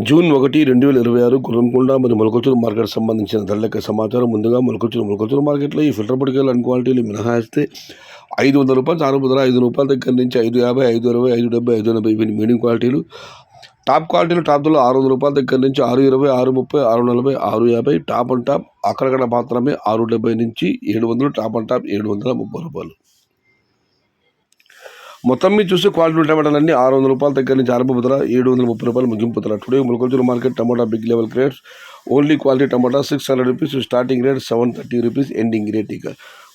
June 1, 2026 Gurramkonda మరియు మొలకచూరు market సంబంధించిన ధరల సమాచారం. ముందుగా మొలకచూరు మార్కెట్లో ఈ ఫిల్టర్ పొడికాయలు అన్ క్వాలిటీలు మినహాయిస్తే ₹500 సానుభూతుల ₹5 దగ్గర నుంచి ₹550, ₹520, ₹570, ₹580 ఇవి మీడియం క్వాలిటీలు. టాప్ క్వాలిటీలు టాప్ ధరలు ₹600 దగ్గర నుంచి ₹620, ₹630, ₹640, ₹650. టాప్ అండ్ టాప్ అక్కడక్కడ మాత్రమే ₹670 నుంచి ₹700. Top and top ₹730. మొత్తం మీద చూస్తే క్వాలిటీ టమాటాలన్నీ ₹600 దగ్గర నుంచి ఆరంభ ధర ₹730 ముగింపు ధర. Today Molakachuru market tomato big level grades only quality tomato ₹600 starting rate, ₹730 ending rate. ఇక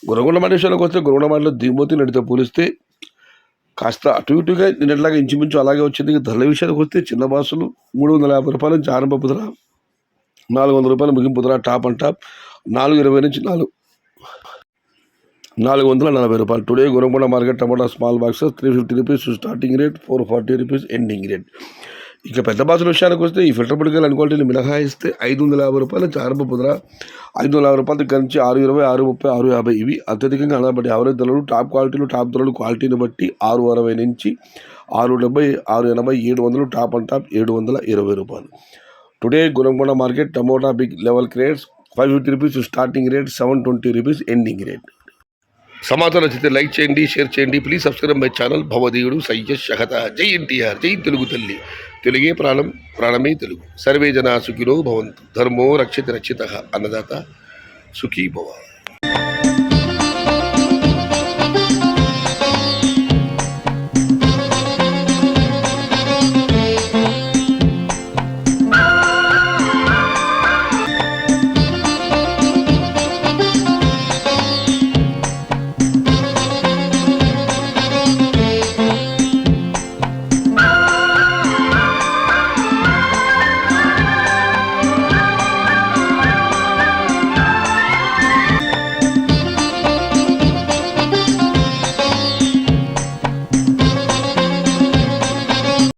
గురగొండ మాట విషయానికి వస్తే గురగొండ మాటలో దిగుమతి నడితో పోలిస్తే కాస్త అటు ఇటుగా నిన్నట్లాగా ఇంచుమించు అలాగే వచ్చింది. ధరల విషయానికి వస్తే చిన్న బాసులు ₹350 నుంచి ఆరంభపు ధర, ₹400 ముగింపు ధర. టాప్ అండ్ టాప్ ₹420 నుంచి ₹440. Today Guragonda market tomato small boxes ₹350 starting rate, ₹440 ending rate. ఇక పెద్ద బాక్సుల విషయానికి వస్తే ఈ ఫిల్టర్ పొడికాయలు అన్ క్వాలిటీలు మినహాయిస్తే ₹550 నుంచి ఆరంభపు ధర, ₹540 దగ్గర నుంచి ₹620, ₹630, ₹650 ఇవి అత్యధికంగా అనబడి యావరేజ్ ధరలు. టాప్ క్వాలిటీలు టాప్ ధరలు క్వాలిటీని బట్టి ₹660 నుంచి ₹670, ₹680, ₹700. Top and top ₹720. Today Guragonda market tomato big level grades ₹550 starting rate, ₹720 ending rate. సమాచారం నచ్చితే లైక్ చేయండి, షేర్ చేయండి. Please subscribe my channel. భవదీయుడు సయ్యద్ షహత. జై ఎన్టీఆర్, జై తెలుగు తల్లి. తెలుగే ప్రాణం, ప్రాణమే తెలుగు. సర్వే జనా సుఖినో భవంతు. ధర్మో రక్షిత రక్షిత. అన్నదాత సుఖీ భవ.